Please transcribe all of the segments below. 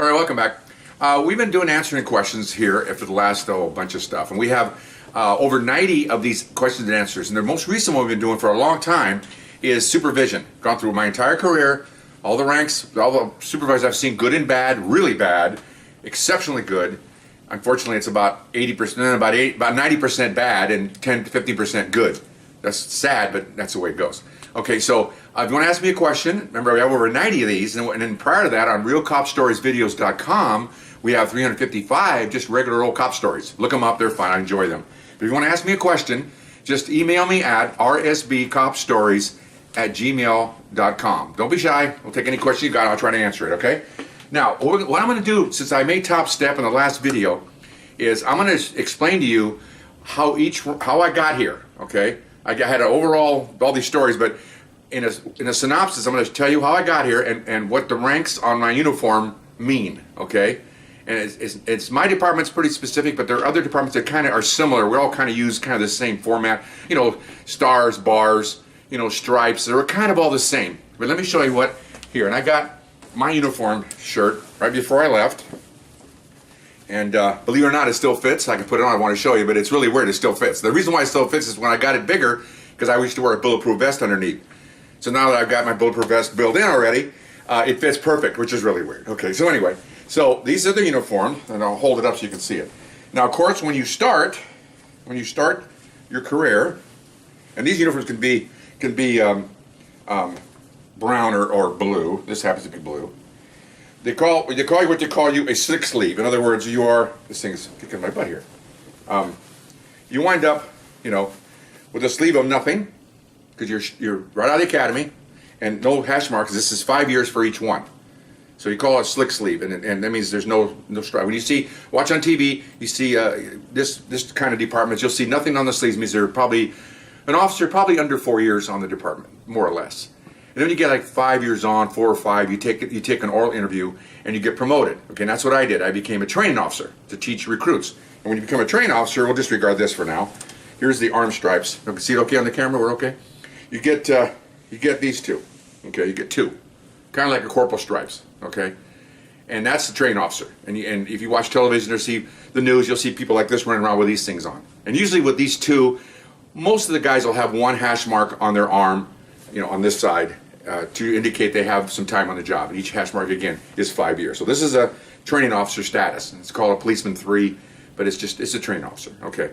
All right, welcome back. We've been doing answering questions here for the last bunch of stuff, and we have over 90 of these questions and answers. And the most recent one we've been doing for a long time is supervision. Gone through my entire career, all the ranks, all the supervisors I've seen, good and bad, really bad, exceptionally good. Unfortunately, it's about 80%, about 90% bad, and 10 to 15% good. That's sad, but that's the way it goes. Okay, so if you want to ask me a question, remember we have over 90 of these, and then prior to that on realcopstoriesvideos.com, we have 355 just regular old cop stories. Look them up, they're fun, I enjoy them. But if you want to ask me a question, just email me at rsbcopstories@gmail.com. Don't be shy, I'll take any question you got, I'll try to answer it, okay? Now, what I'm going to do, since I made top step in the last video, is I'm going to explain to you how I got here, okay? I had an overall, all these stories, but in a synopsis, I'm going to tell you how I got here and what the ranks on my uniform mean, okay? And it's my department's pretty specific, but there are other departments that kind of are similar. We all kind of use kind of the same format, you know, stars, bars, you know, stripes. They're kind of all the same. But let me show you what here. And I got my uniform shirt right before I left. And believe it or not, it still fits. I can put it on, I want to show you, but it's really weird, it still fits. The reason why it still fits is when I got it bigger, because I used to wear a bulletproof vest underneath. So now that I've got my bulletproof vest built in already, it fits perfect, which is really weird. Okay, so anyway, so these are the uniform, and I'll hold it up so you can see it. Now, of course, when you start your career, and these uniforms can be brown or blue. This happens to be blue. They call you a slick sleeve. In other words, you are, this thing's kicking my butt here. You wind up, you know, with a sleeve of nothing, because you're right out of the academy, and no hash marks. This is 5 years for each one. So you call it slick sleeve, and that means there's no stripe. When you watch on TV, you see this kind of departments, you'll see nothing on the sleeves. Means they're probably an officer, probably under 4 years on the department, more or less. And then you get like 5 years on, 4 or 5, you take an oral interview and you get promoted. Okay, and that's what I did. I became a training officer to teach recruits. And when you become a training officer, we'll disregard this for now. Here's the arm stripes. You can see it okay on the camera? We're okay? You get these two. Okay, you get two. Kind of like a corporal stripes. Okay? And that's the training officer. And if you watch television or see the news, you'll see people like this running around with these things on. And usually with these two, most of the guys will have one hash mark on their arm, you know, on this side, to indicate they have some time on the job. And each hash mark, again, is 5 years. So this is a training officer status. It's called a policeman 3, but it's a training officer. Okay.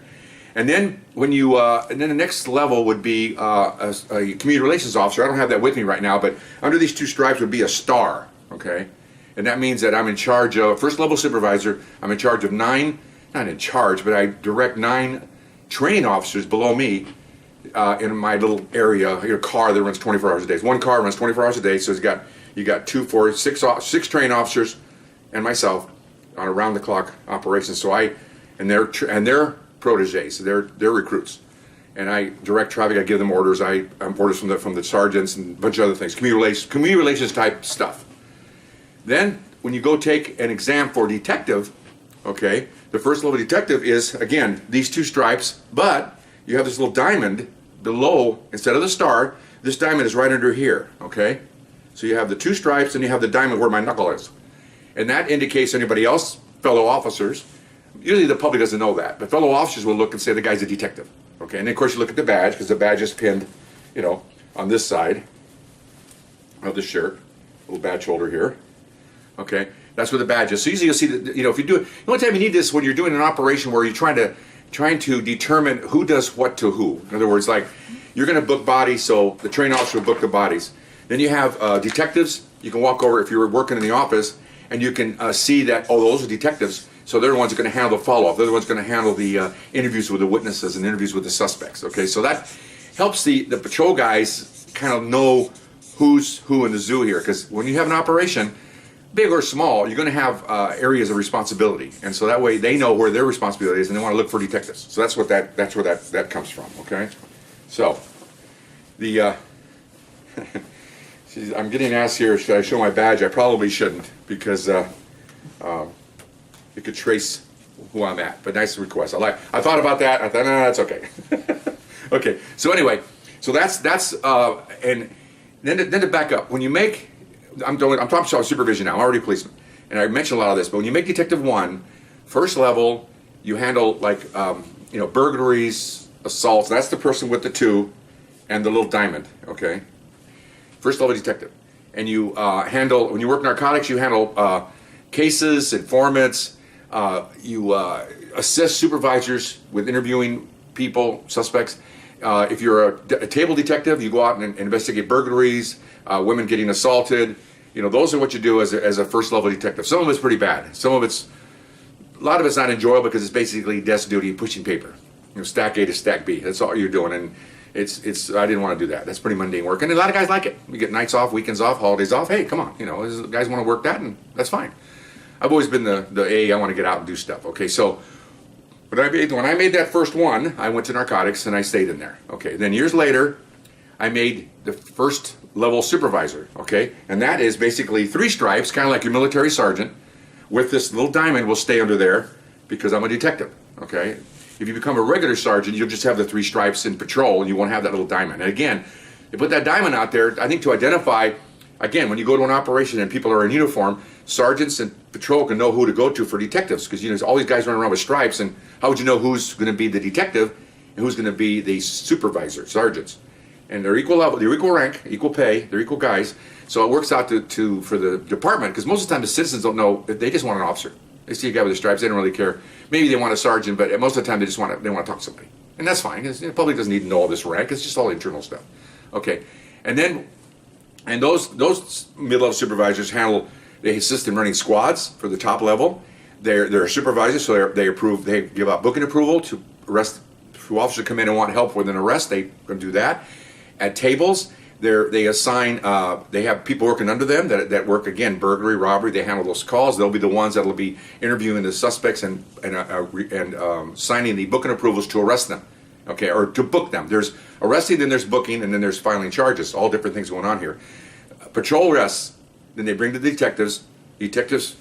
And then and then the next level would be a community relations officer. I don't have that with me right now, but under these two stripes would be a star. Okay. And that means that I'm in charge of, first level supervisor, I'm in charge of 9, not in charge, but I direct 9 training officers below me in my little area, your car that runs 24 hours a day. One car runs 24 hours a day, so you got 2, 4, 6 training officers and myself on around the clock operations. So and their proteges, they're recruits, and I direct traffic. I give them orders. Orders from the sergeants and a bunch of other things, community relations type stuff. Then when you go take an exam for detective, okay, the first level detective is again these two stripes, but you have this little diamond below, instead of the star, this diamond is right under here, okay? So you have the two stripes and you have the diamond where my knuckle is. And that indicates anybody else, fellow officers, usually the public doesn't know that, but fellow officers will look and say the guy's a detective, okay? And then of course you look at the badge, because the badge is pinned, you know, on this side of the shirt, little badge holder here, okay? That's where the badge is. So usually you'll see that, you know, if you do it, the only time you need this when you're doing an operation where you're trying to determine who does what to who. In other words, like you're going to book bodies, so the training officer will book the bodies. Then you have detectives. You can walk over if you were working in the office, and you can see that, oh, those are detectives, so they're the ones that are going to handle the follow-up. They're the ones going to handle the interviews with the witnesses and interviews with the suspects. Okay, so that helps the patrol guys kind of know who's who in the zoo here, because when you have an operation, big or small, you're going to have areas of responsibility, and so that way they know where their responsibility is, and they want to look for detectives. So that's where that comes from. Okay, so the I'm getting asked here, should I show my badge? I probably shouldn't, because it could trace who I'm at. But nice request. I thought about that. I thought, no, that's okay. Okay. So anyway, so that's and then to back up, when you make I'm talking about supervision now. I'm already a policeman. and I mentioned a lot of this, but when you make Detective 1, first level, you handle like, burglaries, assaults. That's the person with the 2 and the little diamond, okay? First level detective. And you handle, when you work narcotics, you handle cases, informants, you assist supervisors with interviewing people, suspects. If you're a table detective, you go out and investigate burglaries, women getting assaulted. Those are what you do as a first level detective. Some of it's pretty bad. A lot of it's not enjoyable because it's basically desk duty and pushing paper. Stack A to stack B. That's all you're doing. And I didn't want to do that. That's pretty mundane work. And a lot of guys like it. We get nights off, weekends off, holidays off. Hey, come on. Guys want to work that, and that's fine. I've always been I want to get out and do stuff. Okay, so when I made that first one, I went to narcotics and I stayed in there. Okay, then years later, I made the first level supervisor. Okay, and that is basically 3 stripes, kind of like your military sergeant, with this little diamond will stay under there because I'm a detective. Okay, if you become a regular sergeant, you'll just have the 3 stripes in patrol and you won't have that little diamond. And again, they put that diamond out there, I think, to identify. Again, when you go to an operation and people are in uniform, sergeants and patrol can know who to go to for detectives, because there's all these guys running around with stripes, and how would you know who's going to be the detective and who's going to be the supervisor, sergeants? And they're equal level, they're equal rank, equal pay, they're equal guys. So it works out for the department, because most of the time the citizens don't know, they just want an officer. They see a guy with the stripes, they don't really care. Maybe they want a sergeant, but most of the time they want to talk to somebody, and that's fine. The public doesn't need to know all this rank. It's just all internal stuff. Okay, and those mid-level supervisors they assist in running squads for the top level. They're supervisors, so they give out booking approval to arrest. If officers come in and want help with an arrest, they can do that. At tables, they assign, they have people working under them that work, again, burglary, robbery. They handle those calls. They'll be the ones that will be interviewing the suspects and signing the booking approvals to arrest them. Okay, or to book them. There's arresting, then there's booking, and then there's filing charges. All different things going on here. Patrol arrests, then they bring the detectives. Detectives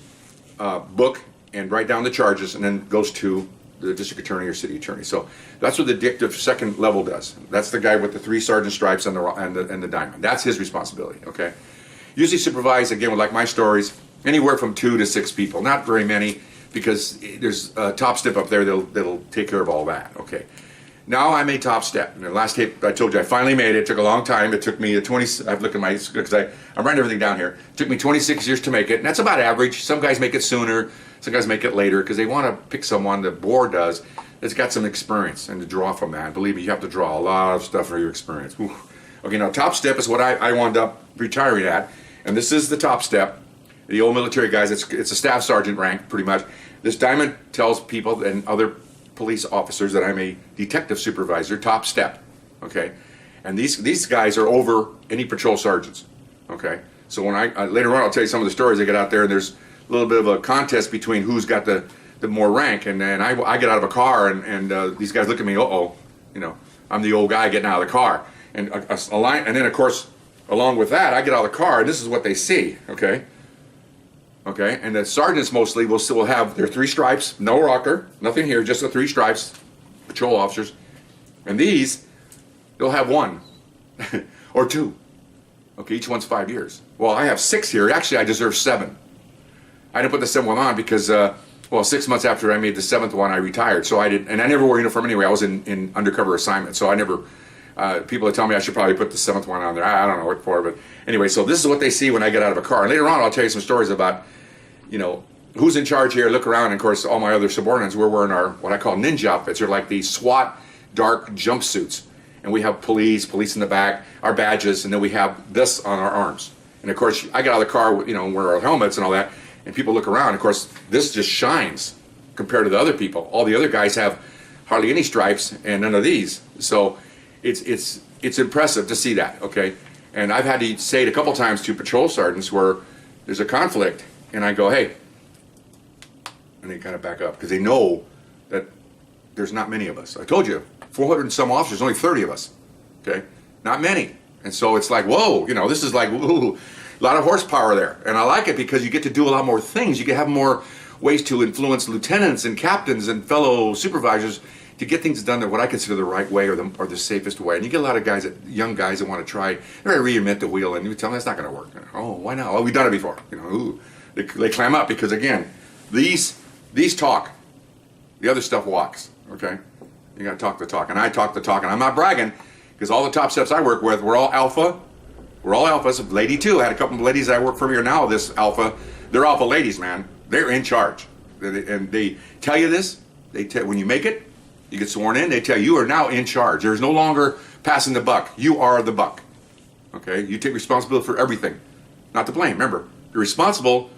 book and write down the charges, and then goes to the district attorney or city attorney. So that's what the detective second level does. That's the guy with the 3 sergeant stripes and the diamond. That's his responsibility. Okay. Usually supervise, again, with like my stories, anywhere from 2 to 6 people. Not very many, because there's a top step up there that'll take care of all that. Okay. Now I'm a top step. And the last tape I told you I finally made it. It took a long time. It took me I've looked at my, because I'm writing everything down here. It took me 26 years to make it. And that's about average. Some guys make it sooner. Some guys make it later, because they want to pick someone, the board does, that's got some experience, and to draw from that. Believe me, you have to draw a lot of stuff for your experience. Whew. Okay, now top step is what I wound up retiring at. And this is the top step. The old military guys, it's a staff sergeant rank, pretty much. This diamond tells people and other police officers that I'm a detective supervisor, top step, okay? And these guys are over any patrol sergeants, okay? So when later on I'll tell you some of the stories. I get out there and there's a little bit of a contest between who's got the more rank, and then I get out of a car and these guys look at me, I'm the old guy getting out of the car. And a line, and then of course, along with that, I get out of the car and this is what they see, okay? Okay, and the sergeants mostly will have their 3 stripes, no rocker, nothing here, just the 3 stripes, patrol officers. And these, they'll have 1 or 2. Okay, each one's 5 years. Well, I have 6 here. Actually, I deserve 7. I didn't put the 7th one on because, 6 months after I made the 7th one, I retired. So I did, and I never wore uniform anyway. I was in undercover assignment, so I never. People tell me I should probably put the 7th one on there. I don't know what for, but anyway. So this is what they see when I get out of a car. And later on, I'll tell you some stories about, who's in charge here. Look around, and of course, all my other subordinates. We're wearing our what I call ninja outfits. They're like these SWAT dark jumpsuits, and we have police in the back, our badges, and then we have this on our arms. And of course, I get out of the car, wear our helmets and all that. And people look around. Of course, this just shines compared to the other people. All the other guys have hardly any stripes and none of these. So it's impressive to see that. Okay, and I've had to say it a couple times to patrol sergeants where there's a conflict, and I go, hey, and they kind of back up because they know that there's not many of us. I told you, 400 and some officers, only 30 of us. Okay, not many, and so it's like, whoa, this is like, whoa. A lot of horsepower there, and I like it because you get to do a lot more things. You can have more ways to influence lieutenants and captains and fellow supervisors to get things done what I consider the right way or the safest way. And you get a lot of young guys that want to try, reinvent the wheel, and you tell them that's not going to work. Oh, why not? Oh, we've done it before. They clam up because, again, these talk. The other stuff walks, okay? You got to talk the talk. And I talk the talk. And I'm not bragging because all the top steps I work with, we're all alpha. We're all alphas. Lady too. I had a couple of ladies that work for me here now, this alpha. They're alpha ladies, man. They're in charge. And they tell you this. When you make it, you get sworn in, they tell you are now in charge. There's no longer passing the buck. You are the buck. Okay? You take responsibility for everything. Not to blame. Remember, you're responsible,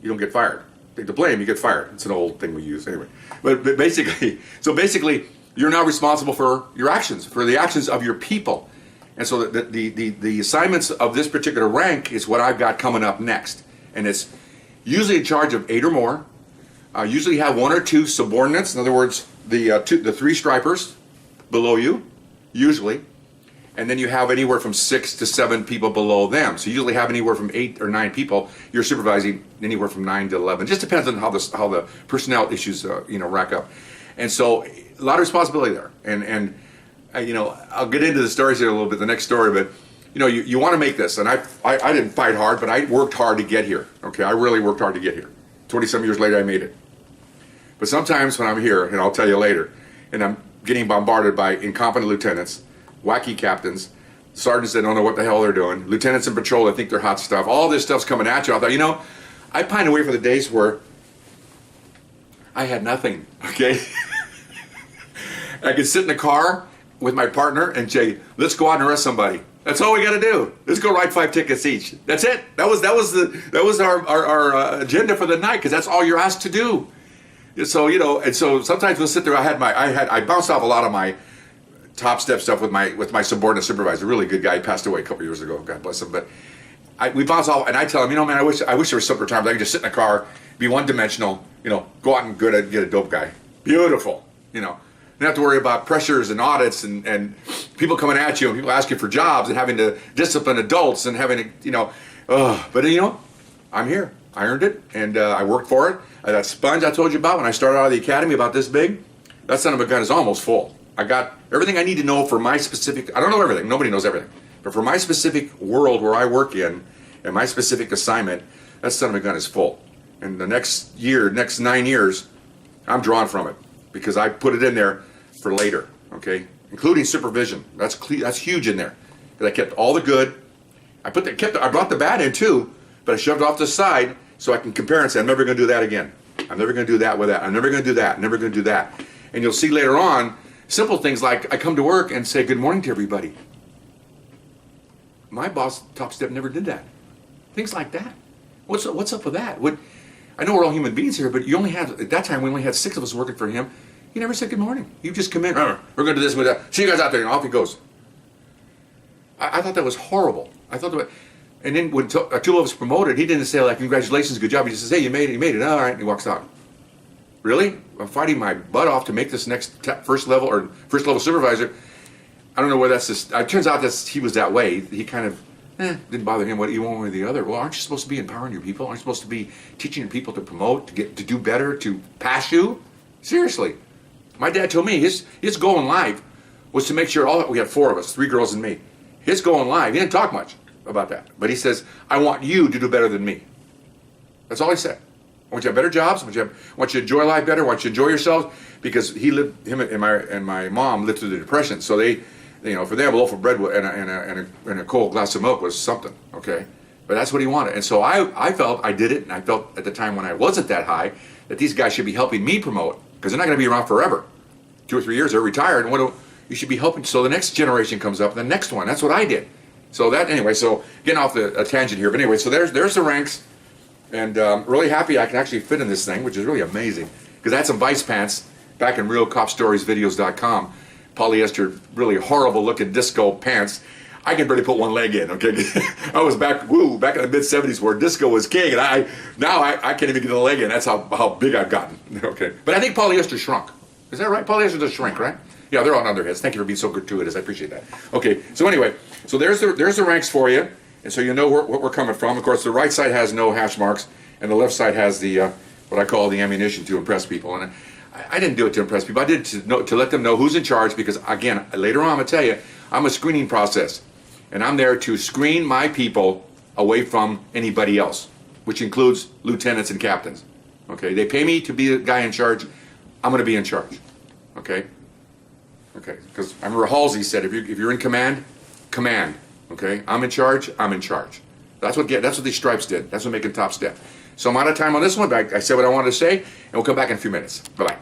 you don't get fired. Take the blame, you get fired. It's an old thing we use anyway. But basically, you're now responsible for your actions, for the actions of your people. And so the assignments of this particular rank is what I've got coming up next. And it's usually in charge of 8 or more. Usually have 1 or 2 subordinates. In other words, the 3 stripers below you, usually. And then you have anywhere from 6 to 7 people below them. So you usually have anywhere from 8 or 9 people. You're supervising anywhere from 9 to 11. Just depends on how the personnel issues rack up. And so a lot of responsibility there. And I'll get into the stories here a little bit, the next story, but you want to make this. And I didn't fight hard, but I worked hard to get here. Okay, I really worked hard to get here. 20-some years later, I made it. But sometimes when I'm here, and I'll tell you later, and I'm getting bombarded by incompetent lieutenants, wacky captains, sergeants that don't know what the hell they're doing, lieutenants in patrol that think they're hot stuff, all this stuff's coming at you. I thought, I pine away for the days where I had nothing, okay? I could sit in the car with my partner and say, let's go out and arrest somebody. That's all we got to do. Let's go write 5 tickets each. That's it. That was our agenda for the night, because that's all you're asked to do. So and so sometimes we'll sit there. I bounced off a lot of my top step stuff with my subordinate supervisor. A really good guy. He passed away a couple years ago. God bless him. But we bounce off, and I tell him, man, I wish there was some times I could just sit in the car, be one-dimensional. Go out and get a dope guy. Beautiful. You don't have to worry about pressures and audits and people coming at you and people asking for jobs and having to discipline adults and having to, but I'm here. I earned it, and I worked for it. That sponge I told you about when I started out of the academy, about this big, that son of a gun is almost full. I got everything I need to know for my specific, I don't know everything, nobody knows everything, but for my specific world where I work in, and my specific assignment, that son of a gun is full. And the next 9 years, I'm drawn from it, because I put it in there for later, okay? Including supervision. That's huge in there. Because I kept all the good. I brought the bad in too, but I shoved it off to the side so I can compare and say, I'm never going to do that again. I'm never going to do that with that. I'm never going to do that. I'm never going to do that. And you'll see later on, simple things like I come to work and say good morning to everybody. My boss, top step, never did that. Things like that. What's up with that? I know we're all human beings here, but at that time we only had 6 of us working for him. He never said good morning. You just come in, we're going to do this with that. See you guys out there, and off he goes. I thought that was horrible. And then when 2 of us promoted, he didn't say like, congratulations, good job. He just says, hey, you made it, all right, and he walks out. Really? I'm fighting my butt off to make this next first level supervisor. I don't know where that's just, it turns out that he was that way. He kind of, didn't bother him what you one way or the other. Well, aren't you supposed to be empowering your people? Aren't you supposed to be teaching your people to promote, to do better, to pass you? Seriously. My dad told me his goal in life was to make sure we had 4 of us, 3 girls and me. His goal in life, he didn't talk much about that, but he says, I want you to do better than me. That's all he said. I want you to have better jobs. I want you to enjoy life better. I want you to enjoy yourselves, because him and my mom lived through the Depression, so they, for them, a loaf of bread and a cold glass of milk was something, okay? But that's what he wanted. And so I felt I did it, and I felt at the time when I wasn't that high that these guys should be helping me promote, because they're not going to be around forever. 2 or 3 years, they're retired, and you should be helping. So the next generation comes up, and the next one. That's what I did. So getting off a tangent here, but anyway, so there's the ranks, and really happy I can actually fit in this thing, which is really amazing, because I had some vice pants back in realcopstoriesvideos.com, polyester, really horrible looking disco pants. I can barely put one leg in, okay? I was back in the mid-70s where disco was king, and I can't even get a leg in. That's how big I've gotten, okay? But I think polyester shrunk. Is that right? Polyester does shrink, right? Yeah, they're on underheads. Thank you for being so gratuitous. I appreciate that. Okay, so anyway, so there's the ranks for you, and so you know what we're coming from. Of course, the right side has no hash marks, and the left side has the what I call the ammunition to impress people. And I didn't do it to impress people. I did it to let them know who's in charge, because, again, later on I'm going to tell you, I'm a screening process, and I'm there to screen my people away from anybody else. which includes lieutenants and captains. Okay, they pay me to be the guy in charge. I'm going to be in charge. Okay? Okay, because I remember Halsey said, if you're in command, command. Okay, I'm in charge, I'm in charge. That's what these stripes did. That's what making top step. So I'm out of time on this one, but I said what I wanted to say, and we'll come back in a few minutes. Bye-bye.